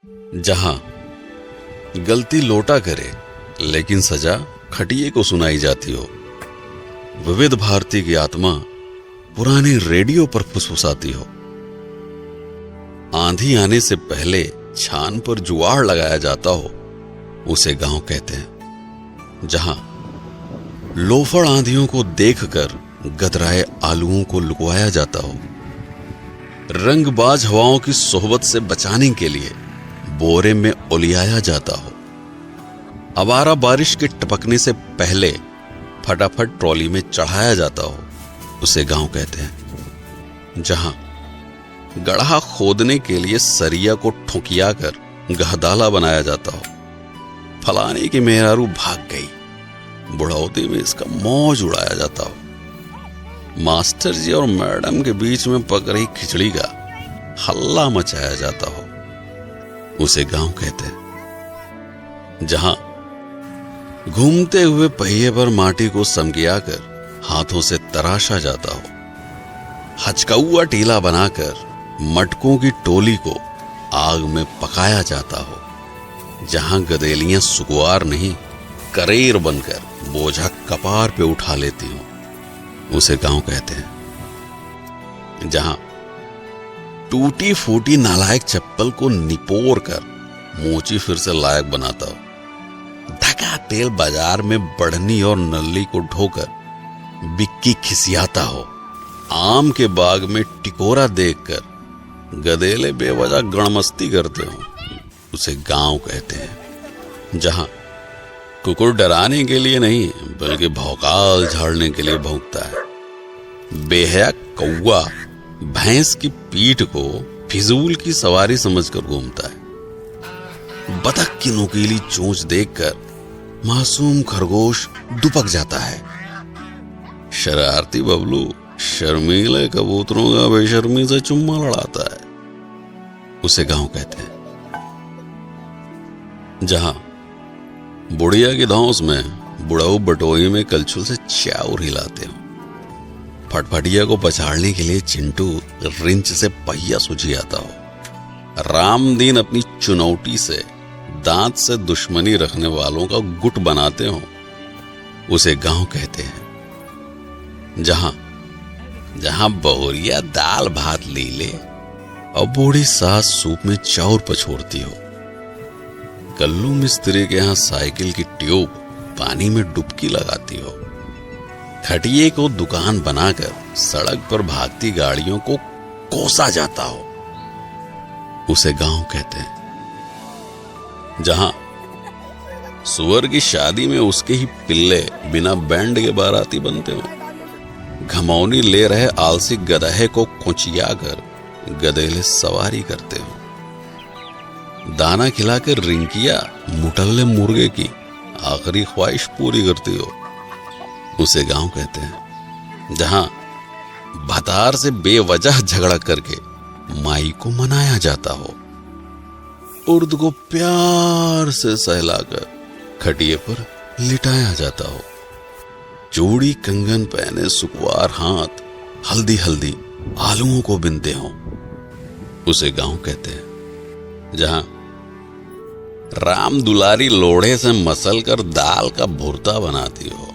जहां गलती लोटा करे लेकिन सजा खटिए को सुनाई जाती हो, विविध भारती की आत्मा पुराने रेडियो पर फुसफुसाती हो। आंधी आने से पहले छान पर जुआड़ लगाया जाता हो, उसे गांव कहते हैं। जहां लोफड़ आंधियों को देखकर गदराए आलुओं को लुकवाया जाता हो, रंगबाज हवाओं की सोहबत से बचाने के लिए बोरे में उलियाया जाता हो, आवारा बारिश के टपकने से पहले फटाफट ट्रॉली में चढ़ाया जाता हो, उसे गांव कहते हैं। जहां गड्ढा खोदने के लिए सरिया को ठुकिया कर गहदाला बनाया जाता हो, फलाने की मेहरारू भाग गई, बुढ़ौती में इसका मौज उड़ाया जाता हो, मास्टर जी और मैडम के बीच में पक रही खिचड़ी का हल्ला मचाया जाता हो, उसे गांव कहते हैं। जहां घूमते हुए पहिए पर माटी को समगिया कर हाथों से तराशा जाता हो, हचकौआ टीला बनाकर मटकों की टोली को आग में पकाया जाता हो, जहां गदेलियां सुकुआर नहीं करेर बनकर बोझा कपार पे उठा लेती हो, उसे गांव कहते हैं। जहां टूटी फूटी नालायक चप्पल को निपोर कर मोची फिर से लायक बनाता हो, धका तेल बाजार में बढ़नी और नल्ली को ढोकर बिक्की खिसियाता हो, आम के बाग में टिकोरा देखकर गदेले बेवजह गणमस्ती करते हो, उसे गांव कहते हैं। जहां कुकुर डराने के लिए नहीं बल्कि भौकाल झाड़ने के लिए भौंकता है, बेहया कौआ भैंस की पीठ को फिजूल की सवारी समझकर घूमता है, बतख की नुकीली चोंच देखकर मासूम खरगोश दुपक जाता है, शरारती बबलू शर्मीले कबूतरों का बेशर्मी से चुम्मा लड़ाता है, उसे गांव कहते हैं। जहां बुढ़िया की धौंस में बुढ़ाऊ बटोई में कलछुल से चाउर हिलाते हो, फटफटिया को पछाड़ने के लिए चिंटू रिंच से पहिया सुझियाता हो, रामदीन अपनी चुनौती से दांत से दुश्मनी रखने वालों का गुट बनाते हो, उसे गांव कहते हैं। जहां बहुरिया दाल भात लीले और बूढ़ी सास सूप में चाउर पछोड़ती हो, कल्लू मिस्त्री के यहां साइकिल की ट्यूब पानी में डुबकी लगाती हो, खटिए को दुकान बनाकर सड़क पर भागती गाड़ियों को कोसा जाता हो, उसे गांव कहते हैं। जहां सुअर की शादी में उसके ही पिल्ले बिना बैंड के बाराती बनते हो, घमौनी ले रहे आलसी गदहे को कुचिया कर गदेले सवारी करते हो, दाना खिलाकर रिंकिया मुटल्ले मुर्गे की आखिरी ख्वाहिश पूरी करती हो, उसे गांव कहते हैं। जहां भतार से बेवजह झगड़ा करके माई को मनाया जाता हो, उर्द को प्यार से सहलाकर खटिए पर लिटाया जाता हो, चूड़ी कंगन पहने सुकुआर हाथ हल्दी हल्दी आलुओं को बिनते हो, उसे गांव कहते हैं। जहां राम दुलारी लोढ़े से मसल कर दाल का भुर्ता बनाती हो,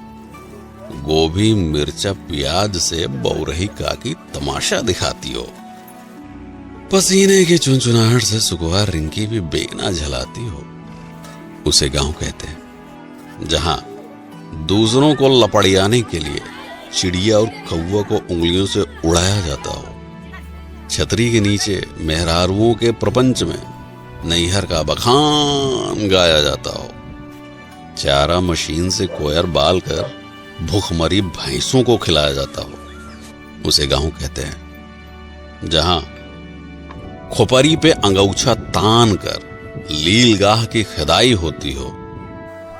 गोभी मिर्चा प्याज से बौरही काकी तमाशा दिखाती हो, पसीने की चुनचुनाहट से सुकुआर रिंकी भी बेगना झलाती हो, उसे गांव कहते हैं। जहां दूसरों को लपड़ियाने के लिए चिड़िया और कौवा को उंगलियों से उड़ाया जाता हो, छतरी के नीचे मेहरारुओं के प्रपंच में नैहर का बखान गाया जाता हो, चारा मशीन से कोयर बाल कर भूखमरी भैंसों को खिलाया जाता हो, उसे गांव कहते हैं। जहां खोपरी पे अंगौछा तान कर लीलगाह की खदाई होती हो,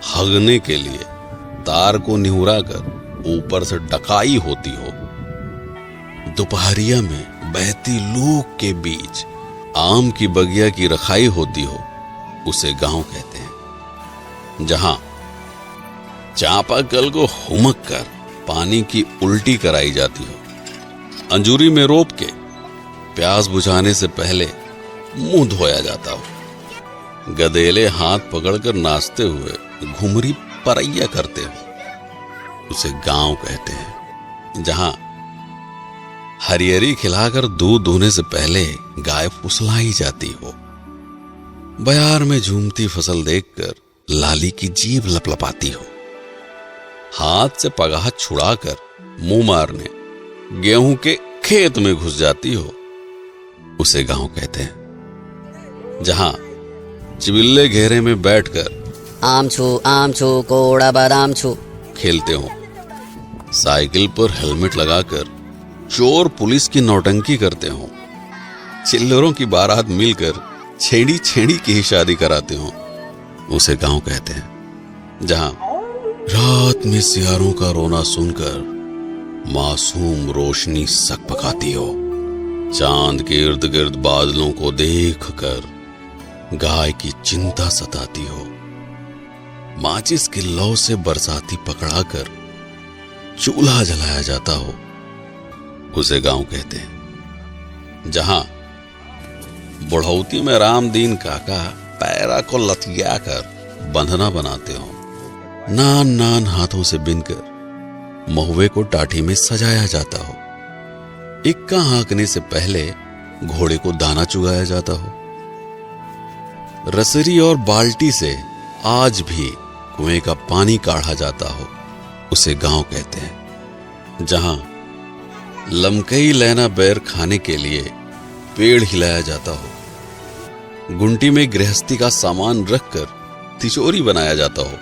हगने के लिए तार को निहुरा कर ऊपर से डकाई होती हो, दोपहरिया में बहती लूक के बीच आम की बगिया की रखाई होती हो, उसे गांव कहते हैं। जहां चापाकल को हुमक कर पानी की उल्टी कराई जाती हो, अंजूरी में रोप के प्यास बुझाने से पहले मुंह धोया जाता हो, गधेले हाथ पकड़कर नाचते हुए घुमरी परैया करते हो, उसे गांव कहते हैं। जहां हरियरी खिलाकर दूध दूहने से पहले गाय फुसलाई जाती हो, बयार में झूमती फसल देखकर लाली की जीभ लपलपाती हो, हाथ से पगाह छुड़ाकर मुंह मारने गेहूं के खेत में घुस जाती हो, उसे गांव कहते हैं। जहां चिबिल्ले घेरे में बैठकर आम छू कोड़ा बादाम छू खेलते हो, साइकिल पर हेलमेट लगाकर चोर पुलिस की नौटंकी करते हो, चिल्लरों की बारात मिलकर छेड़ी छेड़ी की ही शादी कराते हो, उसे गांव कहते हैं। जहां रात में सियारों का रोना सुनकर मासूम रोशनी सकपकाती हो, चांद के इर्द गिर्द बादलों को देखकर गाय की चिंता सताती हो, माचिस की लौ से बरसाती पकड़ाकर चूल्हा जलाया जाता हो, उसे गांव कहते हैं। जहां बुढ़ौती में रामदीन काका पैरा को लतिया कर बंधना बनाते हो, नान नान हाथों से बिनकर महुए को टाठी में सजाया जाता हो, इक्का हाँकने से पहले घोड़े को दाना चुगाया जाता हो, रसरी और बाल्टी से आज भी कुएं का पानी काढ़ा जाता हो, उसे गांव कहते हैं। जहां लमकई लैना बैर खाने के लिए पेड़ हिलाया जाता हो, गुंटी में गृहस्थी का सामान रखकर तिजोरी बनाया जाता हो,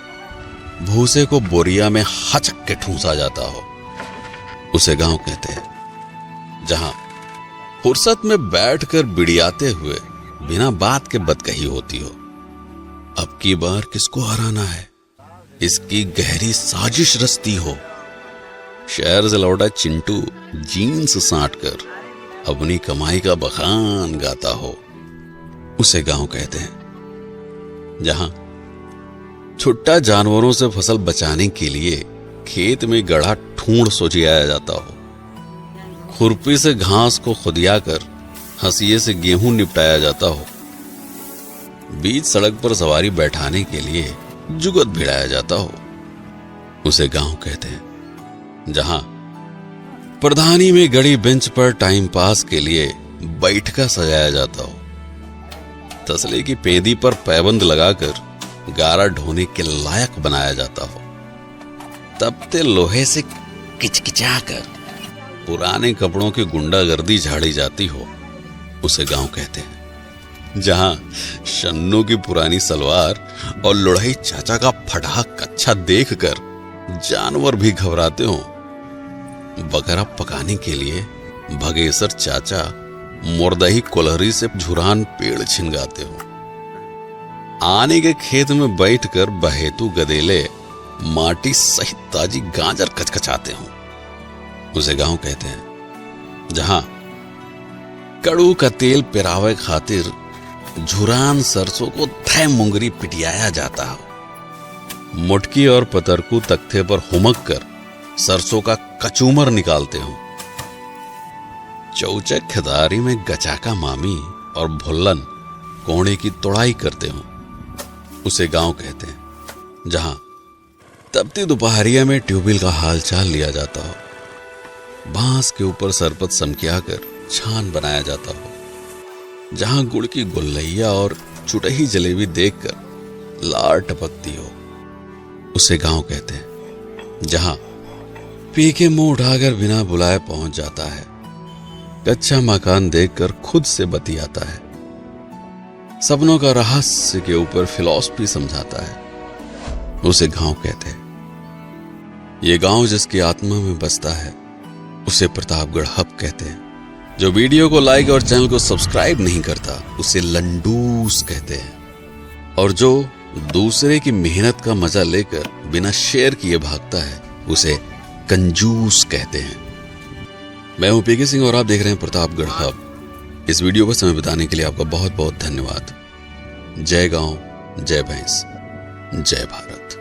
भूसे को बोरिया में हचक के ठूंसा जाता हो, उसे गांव कहते हैं। जहां फुर्सत में बैठकर बिड़ियाते हुए बिना बात के बदकही होती हो, अब की बार किसको हराना है, इसकी गहरी साजिश रचती हो, शहर से लौटा चिंटू जीन्स साटकर अपनी कमाई का बखान गाता हो, उसे गांव कहते हैं। जहां छुट्टा जानवरों से फसल बचाने के लिए खेत में गढ़ा ठूंढ सोचियाया जाता हो, खुरपी से घास को खुदियाकर हंसिये से गेहूं निपटाया जाता हो, बीच सड़क पर सवारी बैठाने के लिए जुगत भिड़ाया जाता हो, उसे गांव कहते हैं। जहां प्रधानी में गड़ी बेंच पर टाइम पास के लिए बैठका सजाया जाता हो, तसले की पेंदी पर पैबंद लगाकर गारा ढोने के लायक बनाया जाता हो, तपते लोहे से किचकिचाकर पुराने कपड़ों की गुंडागर्दी झाड़ी जाती हो, उसे गांव कहते हैं। जहां शन्नू की पुरानी सलवार और लुढ़ई चाचा का फटा कच्छा देखकर जानवर भी घबराते हो, बकरा पकाने के लिए भगेसर चाचा मुर्दही कोलहरी से झुरान पेड़ छिनगाते हो, आने के खेत में बैठकर बहेतु गदेले माटी सहित ताजी गाजर कचकचाते हो, उसे गांव कहते हैं। जहां कड़ू का तेल पिरावे खातिर झुरान सरसों को धै मुंगरी पिटियाया जाता हो, मुटकी और पतरकू तख्ते पर हुमक कर सरसों का कचूमर निकालते हो, चौचक खिदारी में गचाका मामी और भुल्लन कोहड़े की तोड़ाई करते हो, उसे गांव कहते हैं। जहां तपती दोपहरिया में ट्यूबवेल का हाल चाल लिया जाता हो, बांस के ऊपर सरपत समकियाकर छान बनाया जाता हो, जहां गुड़ की गुल्लैया और चुटही जलेबी देखकर लार टपकती हो, उसे गांव कहते हैं। जहां पी के मुंह उठाकर बिना बुलाए पहुंच जाता है, कच्चा मकान देखकर खुद से बतियाता है, सपनों का रहस्य के ऊपर फिलॉसफी समझाता है, उसे गांव कहते हैं। ये गांव जिसकी आत्मा में बसता है, उसे प्रतापगढ़ हब कहते हैं। जो वीडियो को लाइक और चैनल को सब्सक्राइब नहीं करता, उसे लंडूस कहते हैं, और जो दूसरे की मेहनत का मजा लेकर बिना शेयर किए भागता है, उसे कंजूस कहते हैं। मैं हूं पीके सिंह और आप देख रहे हैं प्रतापगढ़ हब। इस वीडियो पर समय बिताने के लिए आपका बहुत बहुत धन्यवाद। जय गांव, जय भैंस, जय भारत।